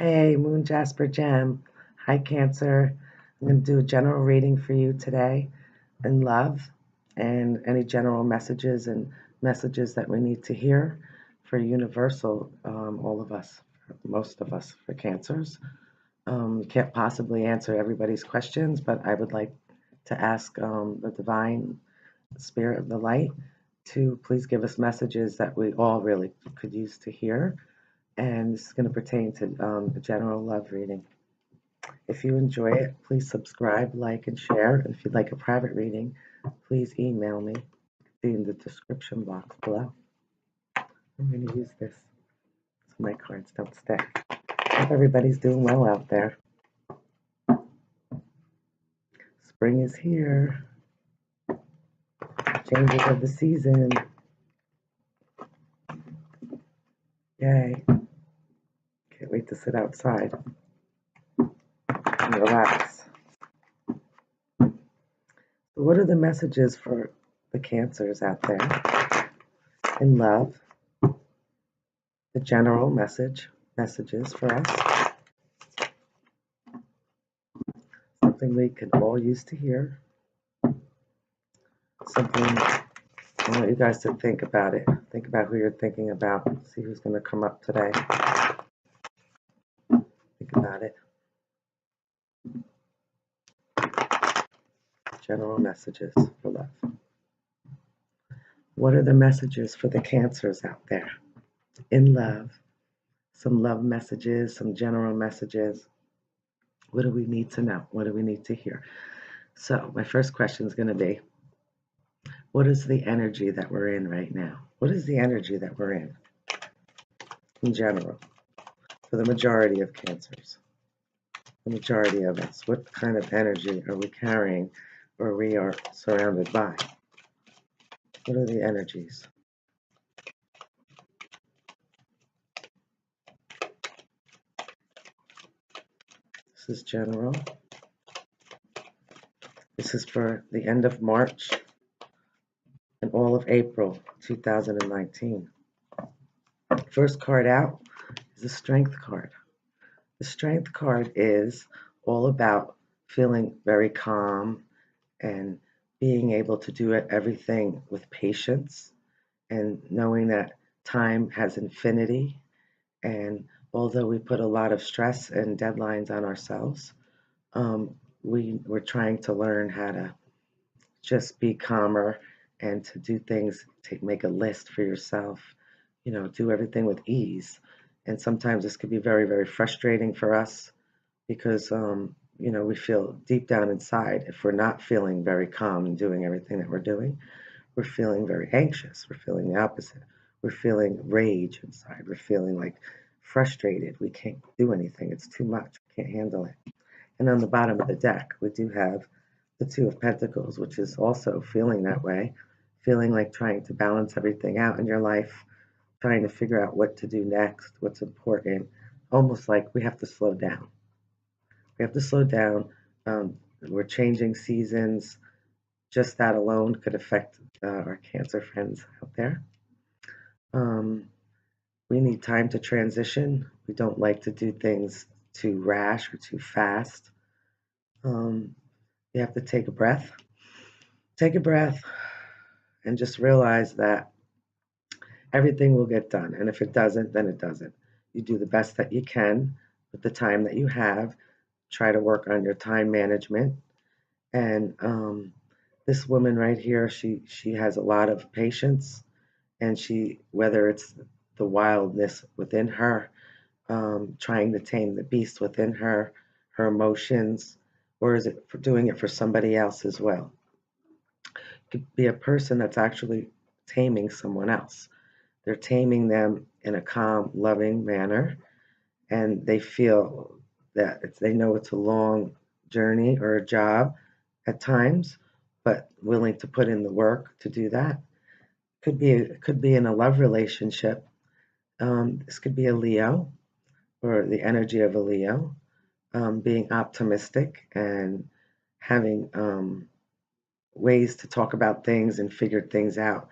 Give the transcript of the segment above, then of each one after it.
Hey, Moon Jasper Gem. Hi, Cancer. I'm going to do a general reading for you today in love and any general messages and messages that we need to hear for universal, all of us, most of us, for Cancers. Can't possibly answer everybody's questions, but I would like to ask the divine spirit of the light to please give us messages that we all really could use to hear. And this is going to pertain to the general love reading. If you enjoy it, please subscribe, like, and share. And if you'd like a private reading, please email me. See in the description box below. I'm going to use this so my cards don't stick. Hope everybody's doing well out there. Spring is here. Changes of the season. Yay. Can't wait to sit outside and relax. So what are the messages for the Cancers out there in love? The general messages for us. Something we can all use to hear. Something I want you guys to think about it. Think about who you're thinking about. See who's going to come up today. Think about it. General messages for love. What are the messages for the Cancers out there in love? Some love messages, some general messages. What do we need to know? What do we need to hear? So my first question is going to be, what is the energy that we're in right now? What is the energy that we're in general, for the majority of Cancers? The majority of us. What kind of energy are we carrying or we are surrounded by? What are the energies? This is general. This is for the end of March and all of April 2019. First card out is the Strength card. The Strength card is all about feeling very calm and being able to do everything with patience and knowing that time has infinity. And although we put a lot of stress and deadlines on ourselves, we're trying to learn how to just be calmer and to do things, make a list for yourself, do everything with ease. And sometimes this could be very, very frustrating for us because, we feel deep down inside, if we're not feeling very calm and doing everything that we're doing, we're feeling very anxious. We're feeling the opposite. We're feeling rage inside. We're feeling like frustrated. We can't do anything. It's too much. We can't handle it. And on the bottom of the deck, we do have the Two of Pentacles, which is also feeling that way, feeling like trying to balance everything out in your life, trying to figure out what to do next, what's important, almost like we have to slow down. We have to slow down. We're changing seasons. Just that alone could affect our Cancer friends out there. We need time to transition. We don't like to do things too rash or too fast. You have to take a breath. Take a breath and just realize that everything will get done. And if it doesn't, then it doesn't. You do the best that you can with the time that you have. Try to work on your time management. And this woman right here, she has a lot of patience, and whether it's the wildness within her, trying to tame the beast within her, her emotions, or is it for doing it for somebody else as well? It could be a person that's actually taming someone else. They're taming them in a calm, loving manner, and they feel that they know it's a long journey or a job at times, but willing to put in the work to do that. Could be in a love relationship. This could be a Leo, or the energy of a Leo, being optimistic and having ways to talk about things and figure things out.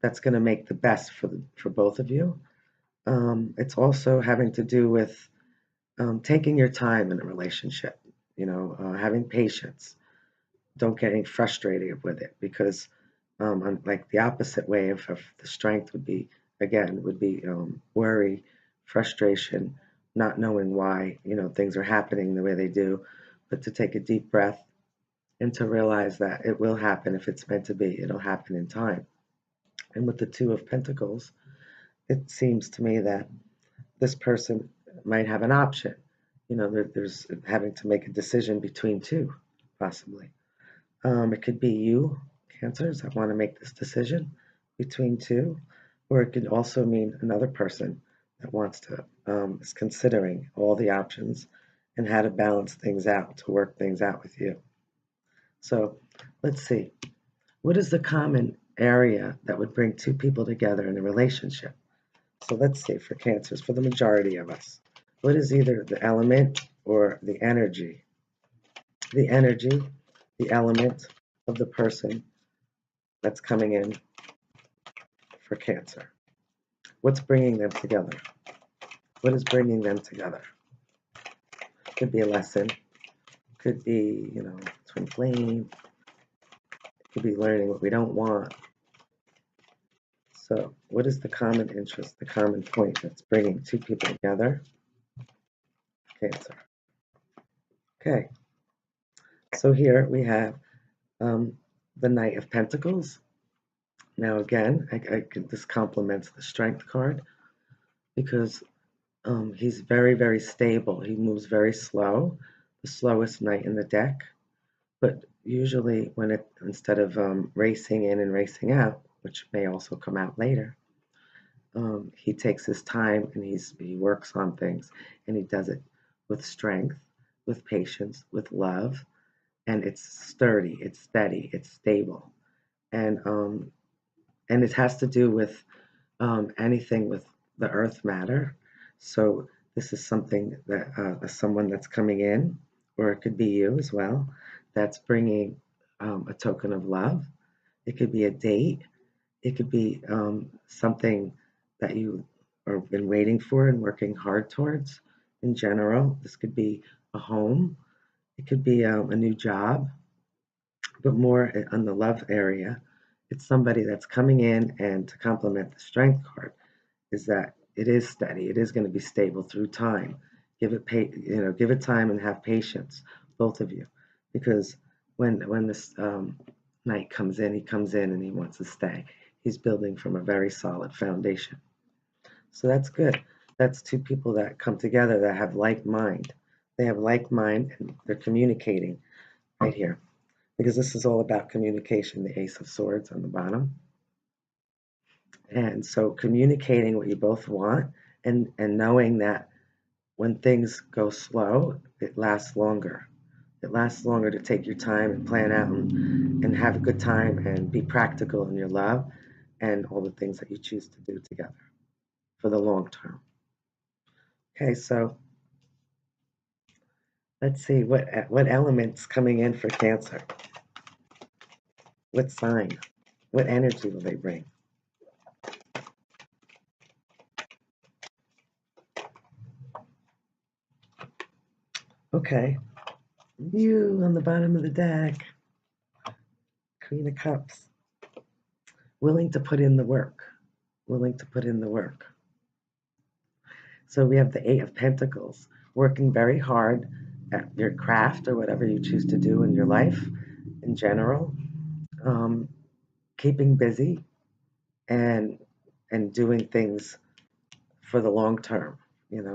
That's going to make the best for both of you. It's also having to do with taking your time in a relationship, having patience. Don't getting frustrated with it because like the opposite way of the strength would be, again, would be worry, frustration, not knowing why, things are happening the way they do, but to take a deep breath and to realize that it will happen if it's meant to be. It'll happen in time. And with the Two of Pentacles, it seems to me that this person might have an option. There's having to make a decision between two, possibly. It could be you, Cancers, that want to make this decision between two, or it could also mean another person that wants to, is considering all the options and how to balance things out, to work things out with you. So let's see. What is the common area that would bring two people together in a relationship? So let's see, for Cancers, for the majority of us, what is either the element or the energy? The energy, the element of the person that's coming in for Cancer. What's bringing them together? What is bringing them together? Could be a lesson. Could be, twin flame. Could be learning what we don't want. So what is the common interest, the common point that's bringing two people together? Cancer. Okay. So here we have the Knight of Pentacles. Now again, this complements the Strength card because he's very, very stable. He moves very slow, the slowest knight in the deck. But usually when instead of racing in and racing out, which may also come out later, he takes his time and he works on things, and he does it with strength, with patience, with love, and it's sturdy, it's steady, it's stable. And it has to do with anything with the earth matter. So this is something that someone that's coming in, or it could be you as well, that's bringing a token of love. It could be a date. It could be something that you have been waiting for and working hard towards in general. This could be a home. It could be a new job, but more on the love area. It's somebody that's coming in, and to complement the Strength card is that it is steady. It is going to be stable through time. Give it time and have patience, both of you, because when this knight comes in, he comes in and he wants to stay. He's building from a very solid foundation. So that's good. That's two people that come together that have like mind. They have like mind and they're communicating right here, because this is all about communication, the Ace of Swords on the bottom. And so communicating what you both want, and knowing that when things go slow, it lasts longer. It lasts longer to take your time and plan out and have a good time and be practical in your love and all the things that you choose to do together for the long term. Okay, so let's see what elements coming in for Cancer. What sign? What energy will they bring? Okay, you on the bottom of the deck, Queen of Cups, willing to put in the work, willing to put in the work. So we have the Eight of Pentacles, working very hard at your craft or whatever you choose to do in your life in general, keeping busy and doing things for the long term,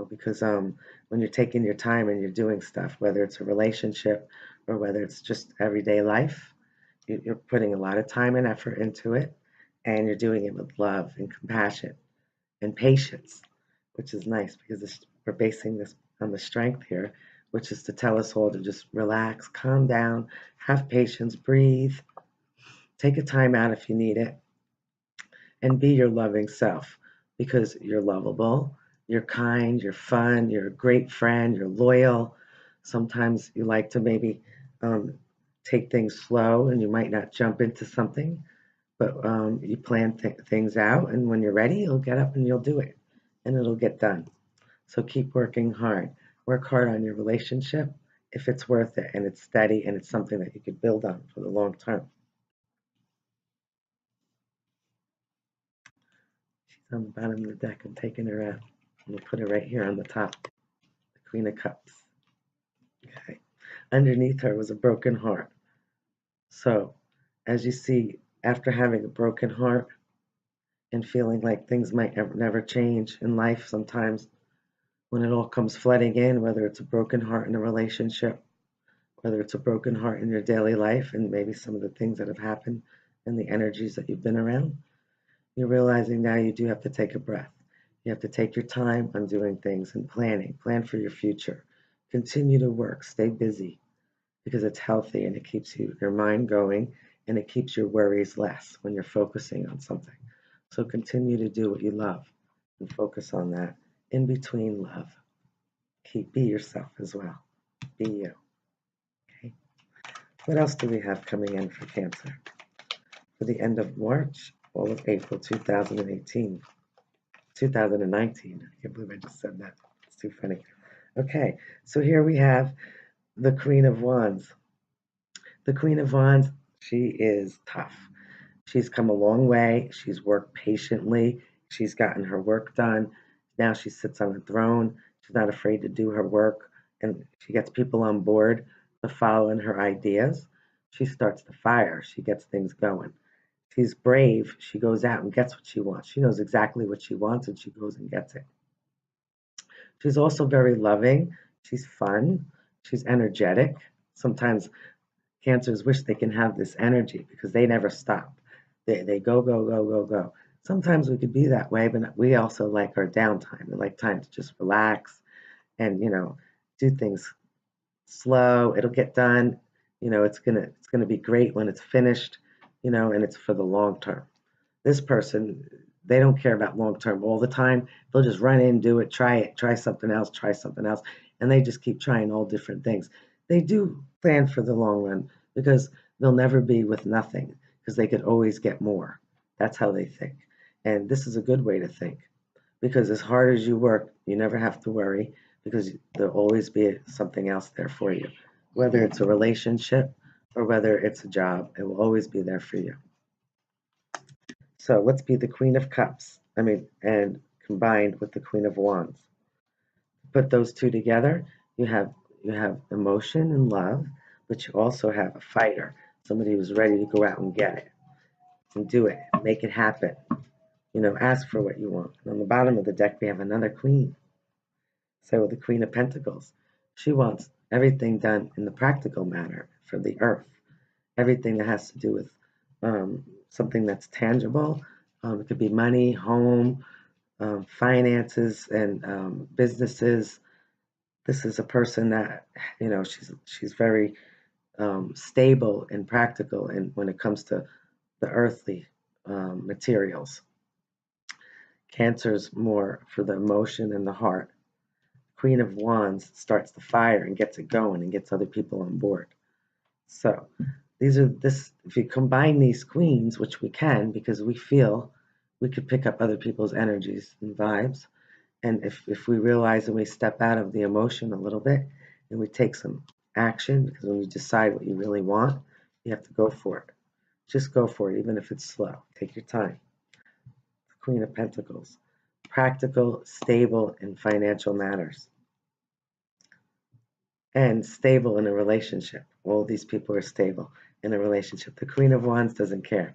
because when you're taking your time and you're doing stuff, whether it's a relationship or whether it's just everyday life, you're putting a lot of time and effort into it, and you're doing it with love and compassion and patience, which is nice because we're basing this on the Strength here, which is to tell us all to just relax, calm down, have patience, breathe, take a time out if you need it, and be your loving self, because you're lovable, you're kind, you're fun, you're a great friend, you're loyal. Sometimes you like to maybe take things slow and you might not jump into something, but you plan things out, and when you're ready, you'll get up and you'll do it, and it'll get done. So keep working hard. Work hard on your relationship if it's worth it and it's steady and it's something that you could build on for the long term. She's on the bottom of the deck. I'm taking her out. I'm going to put her right here on the top. The Queen of Cups. Okay. Underneath her was a broken heart. So, as you see, after having a broken heart and feeling like things might never change in life, sometimes when it all comes flooding in, whether it's a broken heart in a relationship, whether it's a broken heart in your daily life, and maybe some of the things that have happened and the energies that you've been around, you're realizing now you do have to take a breath. You have to take your time on doing things and planning. Plan for your future. Continue to work. Stay busy because it's healthy and it keeps your mind going and it keeps your worries less when you're focusing on something. So continue to do what you love and focus on that. In between love, be yourself as well. Be you. Okay. What else do we have coming in for Cancer? For the end of March, all of April 2019. 2019. I can't believe I just said that. It's too funny. Okay, so here we have the Queen of Wands. The Queen of Wands, she is tough. She's come a long way. She's worked patiently. She's gotten her work done. Now she sits on a throne. She's not afraid to do her work, and she gets people on board to follow in her ideas. She starts the fire. She gets things going. She's brave. She goes out and gets what she wants. She knows exactly what she wants, and she goes and gets it. She's also very loving. She's fun. She's energetic. Sometimes Cancers wish they can have this energy because they never stop. They go, go, go, go, go. Sometimes we could be that way, but we also like our downtime. We like time to just relax and, do things slow. It'll get done. It's gonna be great when it's finished, and it's for the long term. This person, they don't care about long term all the time. They'll just run in, do it, try something else, and they just keep trying all different things. They do plan for the long run because they'll never be with nothing because they could always get more. That's how they think. And this is a good way to think because as hard as you work, you never have to worry because there'll always be something else there for you. Whether it's a relationship or whether it's a job, it will always be there for you. So let's be the Queen of Cups. And combined with the Queen of Wands. Put those two together, you have emotion and love, but you also have a fighter, somebody who's ready to go out and get it and do it, make it happen. Ask for what you want. And on the bottom of the deck, we have another queen. So the Queen of Pentacles, she wants everything done in the practical manner for the earth, everything that has to do with something that's tangible. It could be money, home, finances, and businesses. This is a person that she's very stable and practical, and when it comes to the earthly materials. Cancer's more for the emotion and the heart. Queen of Wands starts the fire and gets it going and gets other people on board. So if you combine these queens, which we can because we feel we could pick up other people's energies and vibes, and if we realize and we step out of the emotion a little bit and we take some action, because when you decide what you really want, you have to go for it. Just go for it, even if it's slow. Take your time. The Queen of Pentacles. Practical, stable in financial matters. And stable in a relationship. All these people are stable in a relationship. The Queen of Wands doesn't care.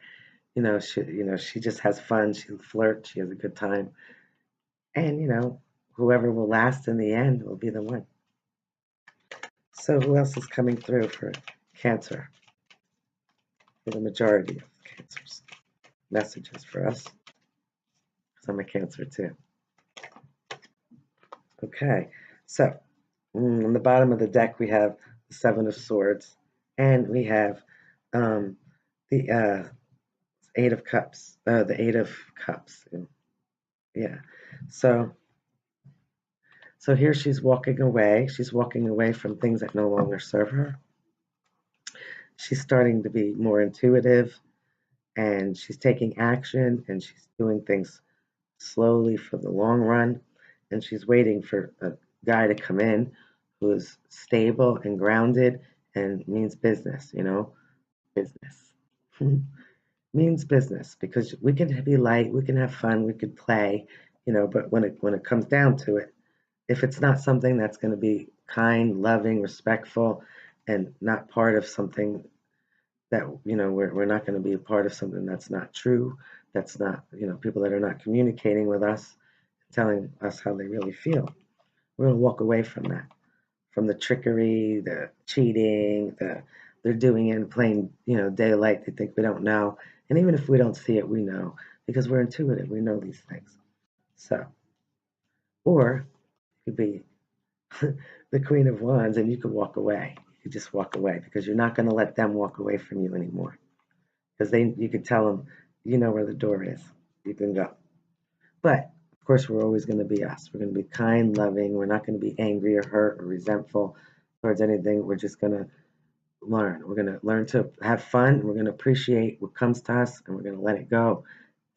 She just has fun. She flirts. She has a good time. And, whoever will last in the end will be the one. So who else is coming through for Cancer? For the majority of Cancers. Messages for us. Because I'm a Cancer too. Okay. So, on the bottom of the deck we have the Seven of Swords. And we have the Eight of Cups. The Eight of Cups. Yeah. So here she's walking away. She's walking away from things that no longer serve her. She's starting to be more intuitive, and she's taking action, and she's doing things slowly for the long run, and she's waiting for guy to come in who is stable and grounded and means business, business. Means business, because we can be light, we can have fun, we could play, but when it comes down to it, if it's not something that's going to be kind, loving, respectful, and not part of something that, we're not going to be a part of something that's not true, that's not, people that are not communicating with us, telling us how they really feel. We're going to walk away from that, from the trickery, the cheating, they're doing it in plain, daylight. They think we don't know. And even if we don't see it, we know, because we're intuitive. We know these things. So, or you could be the Queen of Wands and you could walk away. You could just walk away, because you're not going to let them walk away from you anymore. Because you could tell them, you know where the door is. You can go. But of course, we're always going to be us. We're going to be kind, loving. We're not going to be angry or hurt or resentful towards anything. We're just going to learn. We're going to learn to have fun. We're going to appreciate what comes to us, and we're going to let it go.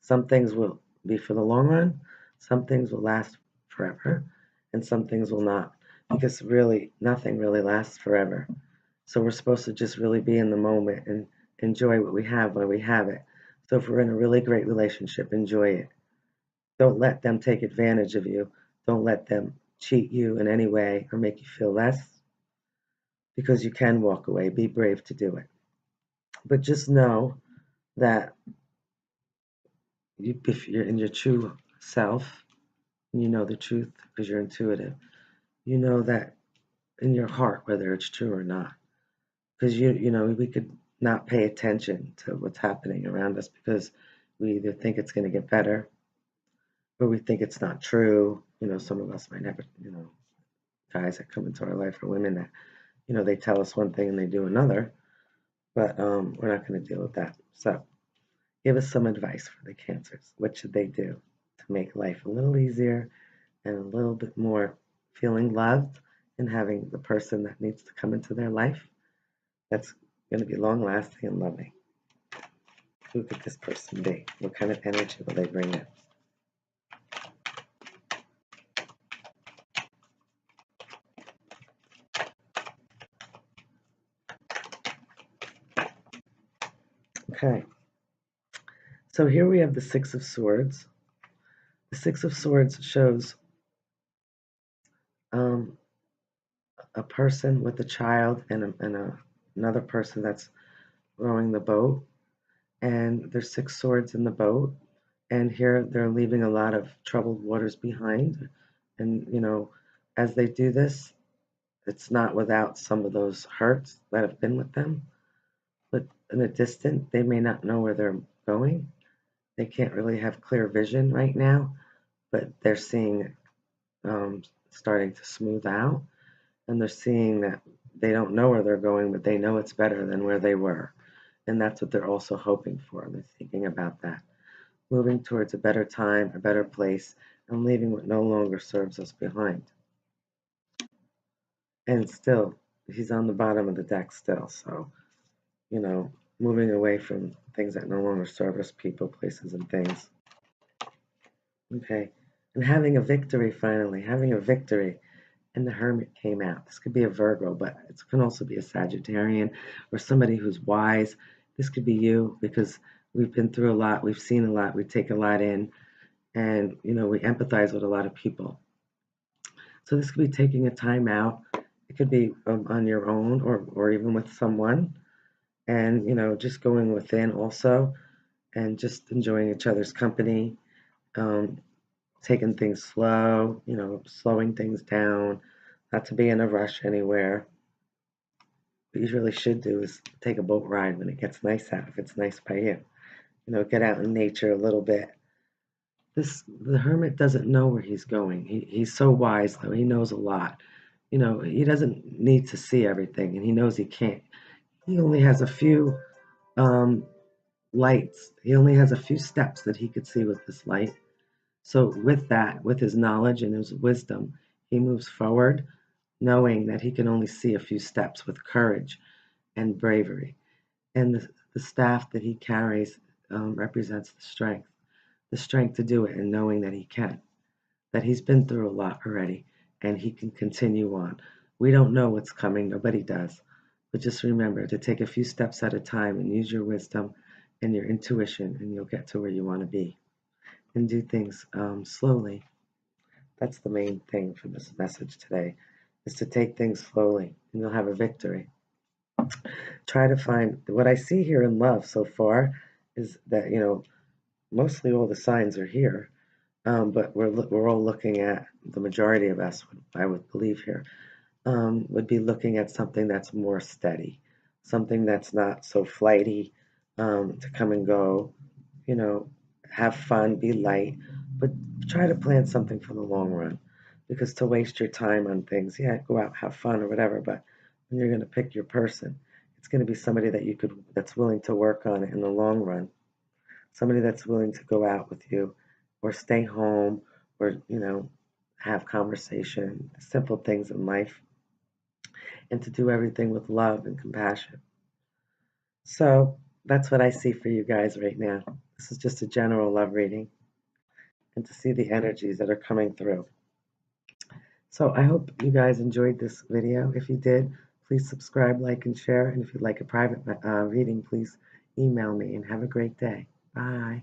Some things will be for the long run. Some things will last forever, and some things will not, because really nothing really lasts forever. So we're supposed to just really be in the moment and enjoy what we have while we have it. So if we're in a really great relationship, enjoy it. Don't let them take advantage of you. Don't let them cheat you in any way or make you feel less, because you can walk away. Be brave to do it. But just know that if you're in your true self, and you know the truth because you're intuitive, you know that in your heart, whether it's true or not. Because we could not pay attention to what's happening around us, because we either think it's going to get better, or we think it's not true. Some of us might have, guys that come into our life, or women that, they tell us one thing and they do another, but we're not going to deal with that. So give us some advice for the Cancers. What should they do to make life a little easier and a little bit more feeling loved, and having the person that needs to come into their life that's going to be long lasting and loving? Who could this person be? What kind of energy will they bring in? Okay, so here we have the Six of Swords. The Six of Swords shows a person with a child and another person that's rowing the boat, and there's six swords in the boat, and here they're leaving a lot of troubled waters behind. And as they do this, it's not without some of those hurts that have been with them, but in a distance, they may not know where they're going. They can't really have clear vision right now, but they're seeing starting to smooth out, and they're seeing that they don't know where they're going, but they know it's better than where they were. And that's what they're also hoping for. They're thinking about that. Moving towards a better time, a better place, and leaving what no longer serves us behind. And still, he's on the bottom of the deck still. So, moving away from things that no longer serve us, people, places, and things. Okay. And having a victory finally, having a victory. And the Hermit came out. This could be a Virgo, but it can also be a Sagittarian or somebody who's wise. This could be you, because we've been through a lot, we've seen a lot, we take a lot in, and we empathize with a lot of people. So this could be taking a time out. It could be on your own, or even with someone, and just going within also, and just enjoying each other's company, taking things slow, slowing things down, not to be in a rush anywhere. What you really should do is take a boat ride when it gets nice out, if it's nice by you. Get out in nature a little bit. The Hermit doesn't know where he's going. He's so wise, though. He knows a lot. He doesn't need to see everything, and he knows he can't. He only has a few lights. He only has a few steps that he could see with this light. So with that, with his knowledge and his wisdom, he moves forward, knowing that he can only see a few steps, with courage and bravery. And the staff that he carries represents the strength to do it, and knowing that he can, that he's been through a lot already, and he can continue on. We don't know what's coming, nobody does. But just remember to take a few steps at a time and use your wisdom and your intuition, and you'll get to where you want to be. And do things slowly. That's the main thing for this message today, is to take things slowly, and you'll have a victory. Try to find what I see here in love so far is that, mostly all the signs are here, but we're all looking at, the majority of us, I would believe here, would be looking at something that's more steady, something that's not so flighty, to come and go, have fun, be light, but try to plan something for the long run. Because to waste your time on things, yeah, go out, have fun or whatever, but when you're going to pick your person, it's going to be somebody that's willing to work on it in the long run. Somebody that's willing to go out with you or stay home or, have conversation, simple things in life, and to do everything with love and compassion. So that's what I see for you guys right now. This is just a general love reading, and to see the energies that are coming through. So I hope you guys enjoyed this video. If you did, please subscribe, like, and share. And if you'd like a private reading, please email me, and have a great day. Bye.